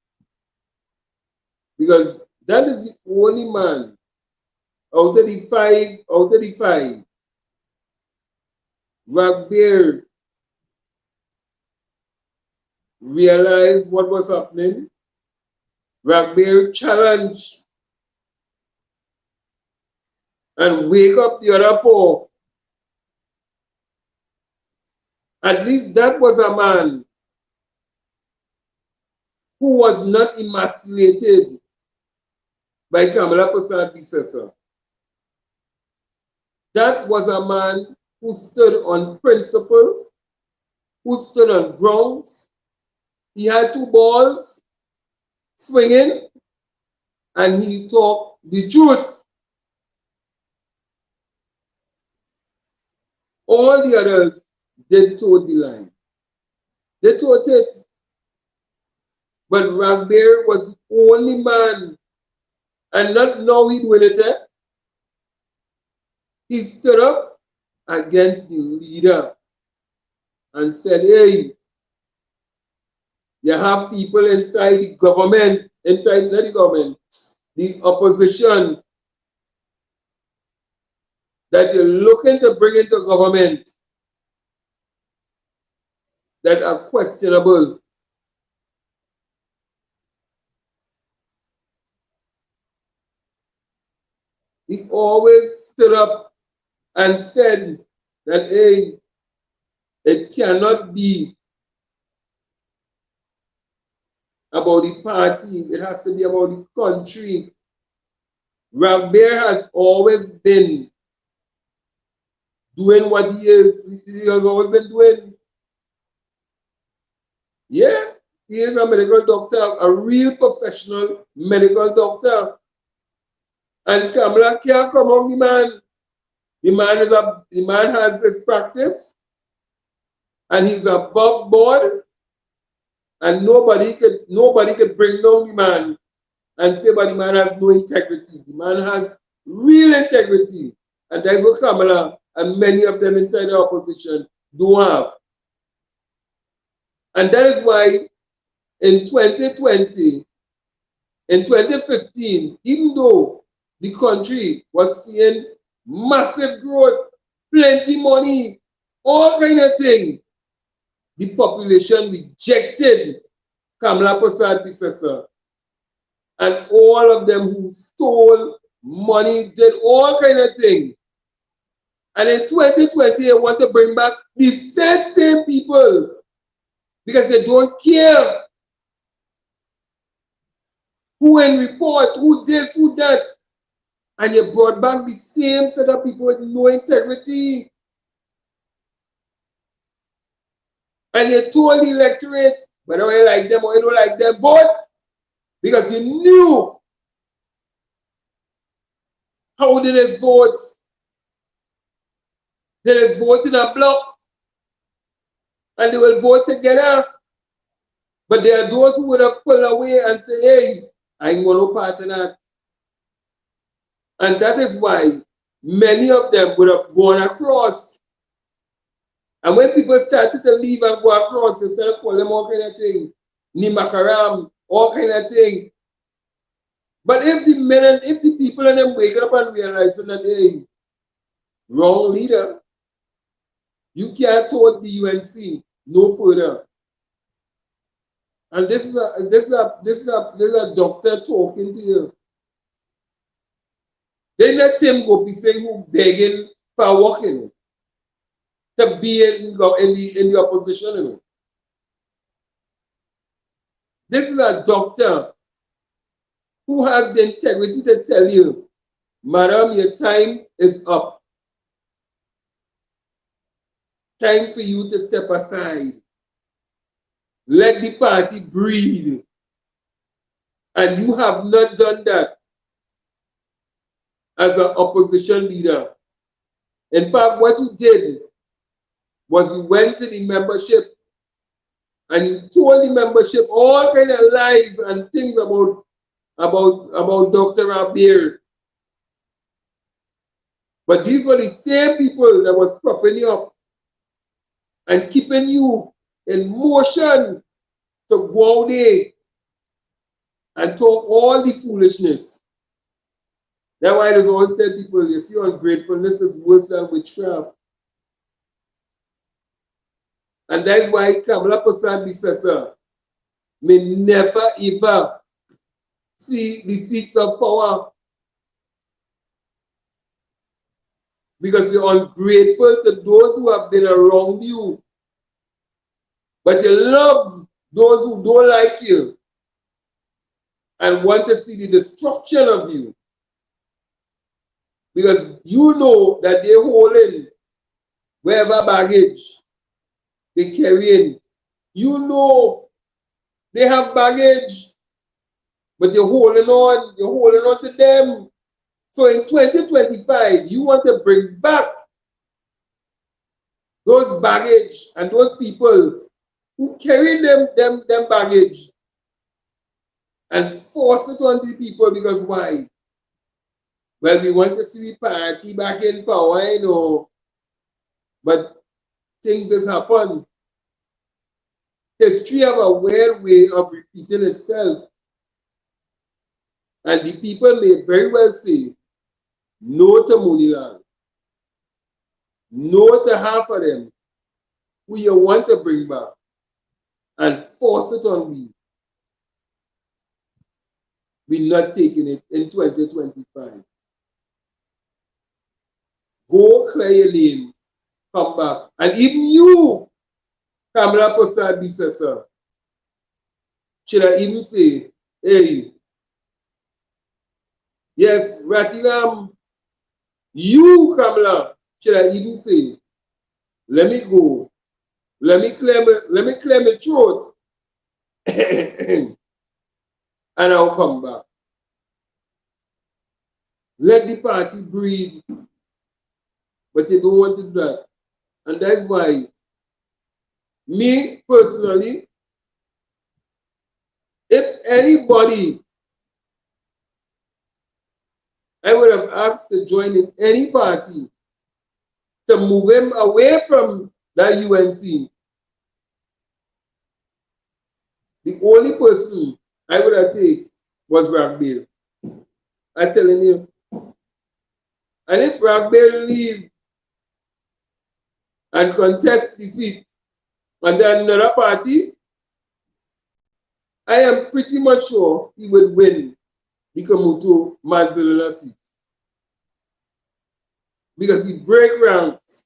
Because that is the only man out of the five, Rabir realized what was happening. Rabir challenged and wake up the other four. At least that was a man who was not emasculated by Kamala Prasad Bisesa. That was a man who stood on principle, who stood on grounds. He had two balls swinging, and he talked the truth. All the others did toe the line. They taught it. But Rabir was the only man, and not now he'd win it. He stood up against the leader and said, hey, you have people inside the government, inside not the government, the opposition, that you're looking to bring into government that are questionable. He always stood up and said that, hey, it cannot be about the party, it has to be about the country. Rabir has always been doing what he is. He has always been doing. Yeah, he is a medical doctor, a real professional medical doctor. And Kamala can't come on the man. The man has his practice, and he's above board, and nobody could bring down the man and say, but the man has no integrity. The man has real integrity, and that's what Kamala and many of them inside the opposition don't have. And that is why in 2020, in 2015, even though the country was seeing massive growth, plenty money, all kind of thing, the population rejected Kamala Prasad Bisesa. And all of them who stole money, did all kind of thing. And in 2020, they want to bring back the same people because they don't care who in report, who this, who that. And you brought back the same set of people with no integrity. And you told the electorate, whether you like them or you don't like them, vote. Because you knew How did they vote? Did they vote in a block? And they will vote together. But there are those who would have pulled away and say, hey, I ain't want no part in that. And that is why many of them would have gone across. And when people started to leave and go across, they started calling them all kind of thing. Nimakaram, all kind of thing. But if the men and if the people in them wake up and realize that, hey, wrong leader, you can't told the UNC no further. And this is a doctor talking to you. They let him go be saying who begging for working to be in the opposition. This is a doctor who has the integrity to tell you, madam, your time is up. Time for you to step aside. Let the party breathe. And you have not done that as an opposition leader. In fact, what you did was you went to the membership and you told the membership all kind of lies and things about Dr. Abir. But these were the same people that was propping you up and keeping you in motion to go out there and talk all the foolishness. That's why there's always tell people, you see, ungratefulness is worse than witchcraft. And that's why Kamala Prasad Bisasa may never ever see the seats of power. Because you're ungrateful to those who have been around you. But you love those who don't like you and want to see the destruction of you. Because you know that they're holding whatever baggage they carry in. You know they have baggage, but you're holding on to them. So in 2025, you want to bring back those baggage and those people who carry them baggage and force it on the people. Because why? Well, we want to see the party back in power, you know, but things has happened. History have a weird way of repeating itself. And the people may very well say, no to Muniland, no to half of them who you want to bring back and force it on me. We're not taking it in 2025. Go clear your lane, come back. And even you, Kamala Prasad Bisasa, should I even say, hey, yes, Ratiram, you, Kamala, should I even say, let me go, let me clear my throat, and I'll come back. Let the party breathe, but you don't want to do that. And that's why, me personally, if anybody I would have asked to join in any party to move him away from that UNC. The only person I would have taken was Ragbel. I'm telling you. And if Ragbel leave and contest the seat under another party, I am pretty much sure he would win the Kamuto Manzalila seat. Because he break ranks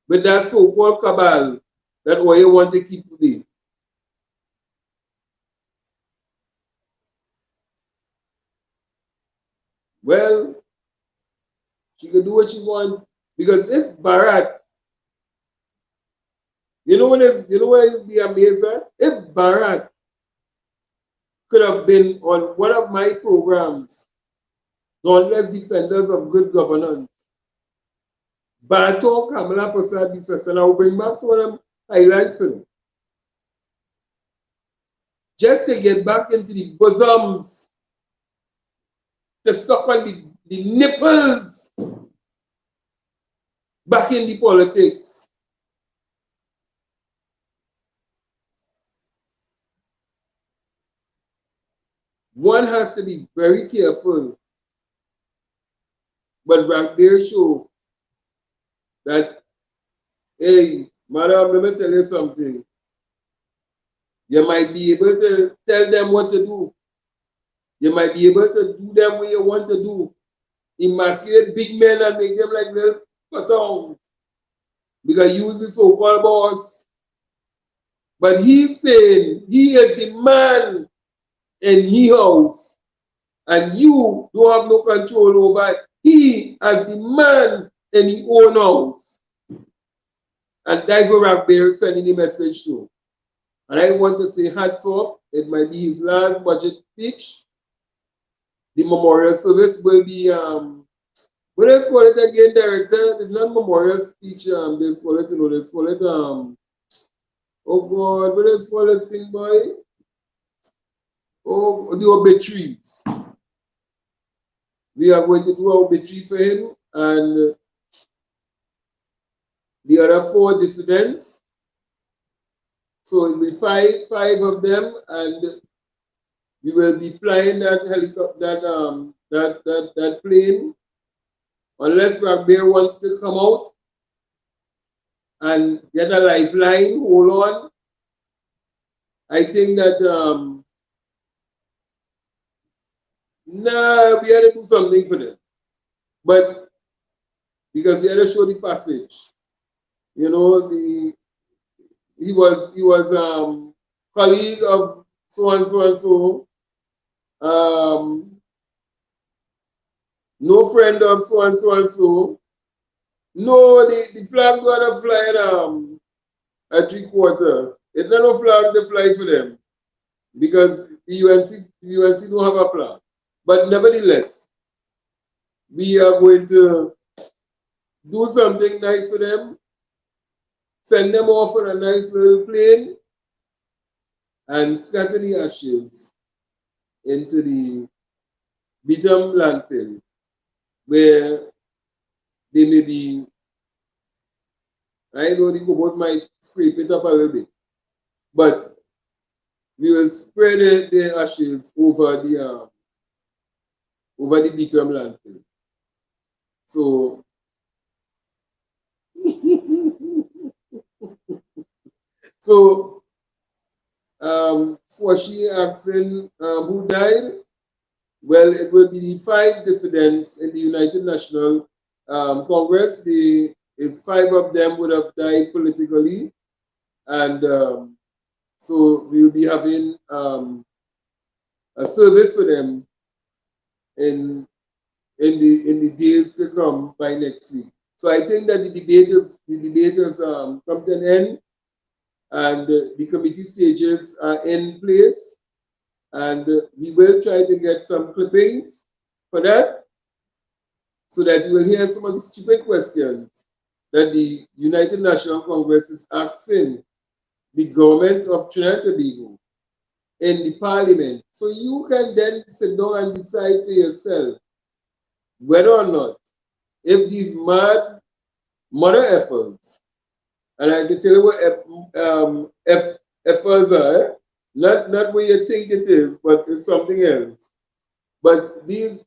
with that so-called cabal that Oye want to keep today. Well, she can do what she wants. Because if Bharat, you know what is the amazing? If Bharat could have been on one of my programs dauntless defenders of good governance. Bato Kamala Prasad Biswas, and I will bring back some of them highlights in it. Just to get back into the bosoms, to suck on the nipples back in the politics. One has to be very careful, but Ragbir show that, hey, madam, let me tell you something. You might be able to tell them what to do. You might be able to do them what you want to do. Emasculate big men and make them like little patons. Because you use the so-called boss. But he's saying he is the man in his house. And you don't have no control over it. He as the man in his own house. And that's what Ragbir is sending the message to. And I want to say hats off. It might be his last budget speech. The memorial service will be, what else call it again, Director? It's not memorial speech, this call it, this call it, oh God, what else call this thing, boy? Oh, the obituaries. We are going to do our obituary for him, and the other 4 dissidents. So it will be five of them, and we will be flying that helicopter, that plane, unless Ragbir wants to come out and get a lifeline, hold on. I think that, nah, we had to do something for them. But because we had to show the passage, you know, he was colleague of so and so and so, no friend of so and so and so. No, the flag got to fly at 3/4. It's not no flag to fly for them because the UNC don't have a flag. But nevertheless, we are going to do something nice to them, send them off on a nice little plane, and scatter the ashes into the Beetham landfill, where they may be, I know the Cobos might scrape it up a little bit, but we will spread the ashes over the Beetham landfill. So so Swashi asking who died? Well, it will be the 5 dissidents in the United National Congress. If 5 of them would have died politically, and so we will be having a service for them in the days to come by next week. So I think that the debaters come to an end, and the committee stages are in place, and we will try to get some clippings for that, so that you will hear some of the stupid questions that the United National Congress is asking the government of Trinidad and Tobago in the parliament. So you can then sit down and decide for yourself whether or not, if these mad mother efforts, and I can tell you what efforts are, not what you think it is, but it's something else. But these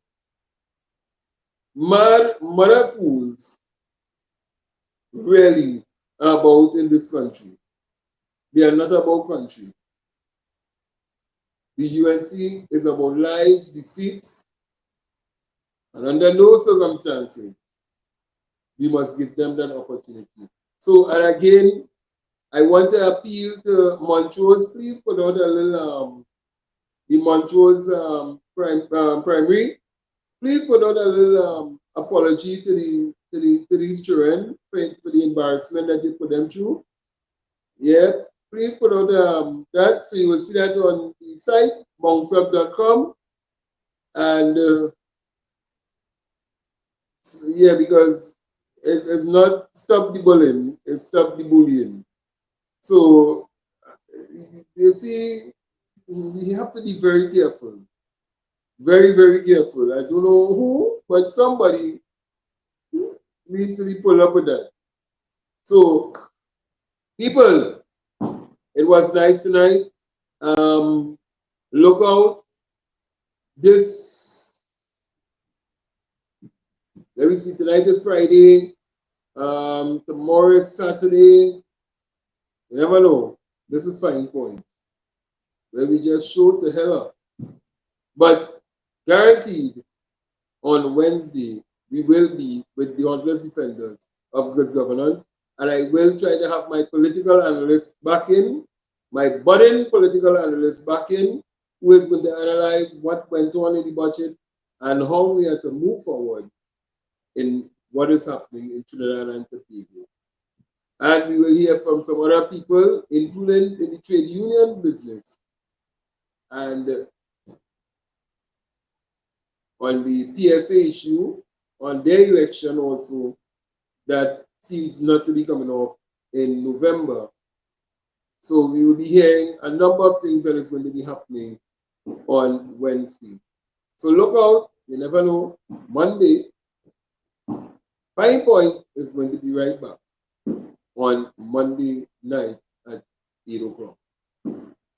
mad mother fools really are about in this country. They are not about country. The UNC is about lies, deceits, and under no circumstances we must give them that opportunity. So, and again, I want to appeal to Montrose. Please put out a little the Montrose primary. Please put out a little apology to these children for the embarrassment that you put them through. Yeah, please put out that, so you will see that on the site, bounceUp.com, and Yeah, because it's not stop the bullying, it's stop the bullying. So, you see, we have to be very careful. Very, very careful. I don't know who, but somebody needs to be pulled up with that. So, people, it was nice tonight. Look out. Let me see, tonight is Friday. Tomorrow is Saturday. You never know. This is fine point. Where we just showed the hell up. But guaranteed, on Wednesday, we will be with the Honduras Defenders of Good Governance. And I will try to have my political analyst back in, my budding political analyst back in, who is going to analyze what went on in the budget and how we are to move forward in what is happening in Trinidad and Tobago. And we will hear from some other people, including in the trade union business. And on the PSA issue, on their election also, that seems not to be coming off in November. So we will be hearing a number of things that is going to be happening on Wednesday. So look out, you never know. Monday, Pointt is going to be right back on Monday night at 8 o'clock.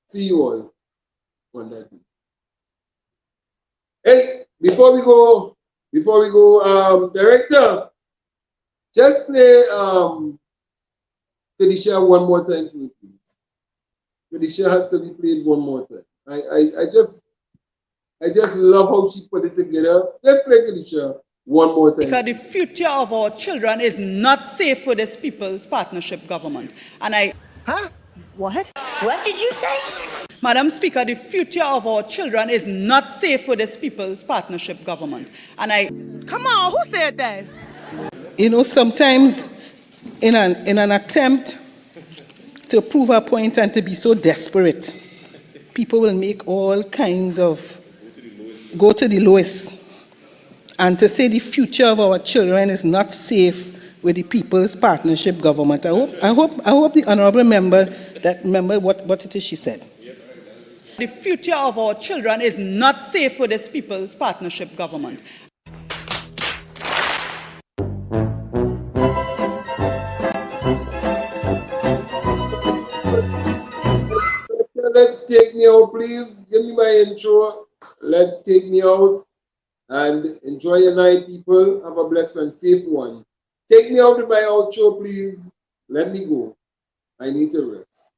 See you all on that day. Hey, before we go, director, just play Felicia one more time for me, please. Felicia has to be played one more time. I just love how she put it together. Let's play Felicia one more time. Because the future of our children is not safe for this People's Partnership Government. And I... Huh? What? What did you say? Madam Speaker, the future of our children is not safe for this People's Partnership Government. And I... Come on, who said that? You know, sometimes in an attempt to prove a point and to be so desperate, people will make all kinds of go to the lowest. And to say the future of our children is not safe with the People's Partnership Government. I hope the honourable member that remember what it is she said. The future of our children is not safe for this People's Partnership Government. Let's take me out, please. Give me my intro. Let's take me out. And enjoy your night, people. Have a blessed and safe one. Take me out with my outro, please. Let me go. I need to rest.